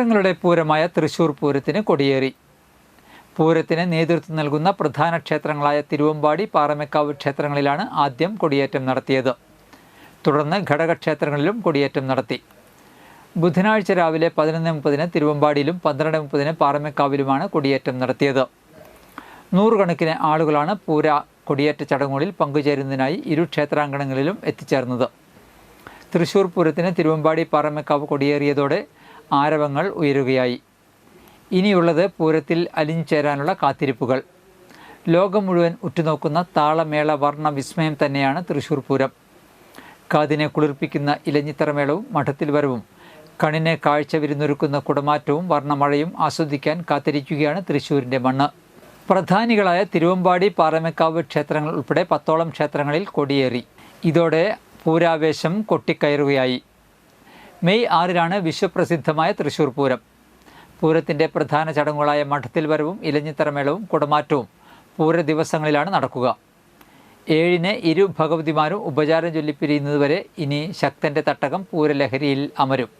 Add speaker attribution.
Speaker 1: പൂരങ്ങളുടെ പൂരമായ തൃശ്ശൂർ പൂരത്തിന് കൊടിയേറി. പൂരത്തിന് നേതൃത്വം നൽകുന്ന പ്രധാന ക്ഷേത്രങ്ങളായ തിരുവമ്പാടി, പാറമേക്കാവ് ക്ഷേത്രങ്ങളിലാണ് ആദ്യം കൊടിയേറ്റം നടത്തിയത്. തുടർന്ന് ഘടകക്ഷേത്രങ്ങളിലും കൊടിയേറ്റം നടത്തി. ബുധനാഴ്ച രാവിലെ 11:30 തിരുവമ്പാടിയിലും 12:30 പാറമേക്കാവിലുമാണ് കൊടിയേറ്റം നടത്തിയത്. നൂറുകണക്കിന് ആളുകളാണ് പൂര കൊടിയേറ്റ ചടങ്ങുകളിൽ പങ്കുചേരുന്നതിനായി ഇരു ക്ഷേത്രാങ്കണങ്ങളിലും എത്തിച്ചേർന്നത്. തൃശ്ശൂർ പൂരത്തിന് തിരുവമ്പാടി, പാറമേക്കാവ് കൊടിയേറിയതോടെ ആരവങ്ങൾ ഉയരുകയായി. ഇനിയുള്ളത് പൂരത്തിൽ അലിഞ്ഞു ചേരാനുള്ള കാത്തിരിപ്പുകൾ. ലോകം മുഴുവൻ ഉറ്റുനോക്കുന്ന താളമേള വർണ്ണ വിസ്മയം തന്നെയാണ് തൃശ്ശൂർ പൂരം. കാതിനെ കുളിർപ്പിക്കുന്ന ഇലഞ്ഞിത്തറമേളവും മഠത്തിൽ വരവും കണ്ണിനെ കാഴ്ച വിരുന്നൊരുക്കുന്ന കുടമാറ്റവും വർണ്ണമഴയും ആസ്വദിക്കാൻ കാത്തിരിക്കുകയാണ് തൃശ്ശൂരിൻ്റെ മണ്ണ്. പ്രധാനികളായ തിരുവമ്പാടി, പാറമേക്കാവ് ക്ഷേത്രങ്ങൾ ഉൾപ്പെടെ 10ഓളം ക്ഷേത്രങ്ങളിൽ കൊടിയേറി. ഇതോടെ പൂരാവേശം കൊട്ടിക്കയറുകയായി. മെയ് 6-നാണ് വിശ്വപ്രസിദ്ധമായ തൃശ്ശൂർ പൂരം. പൂരത്തിൻ്റെ പ്രധാന ചടങ്ങുകളായ മഠത്തിൽ വരവും ഇലഞ്ഞിത്തറമേളവും കുടമാറ്റവും പൂര ദിവസങ്ങളിലാണ് നടക്കുക. 7-ന് ഇരു ഭഗവതിമാരും ഉപചാരം ചൊല്ലിപ്പിരിയുന്നതുവരെ ഇനി ശക്തൻ്റെ തട്ടകം പൂരലഹരിയിൽ അമരും.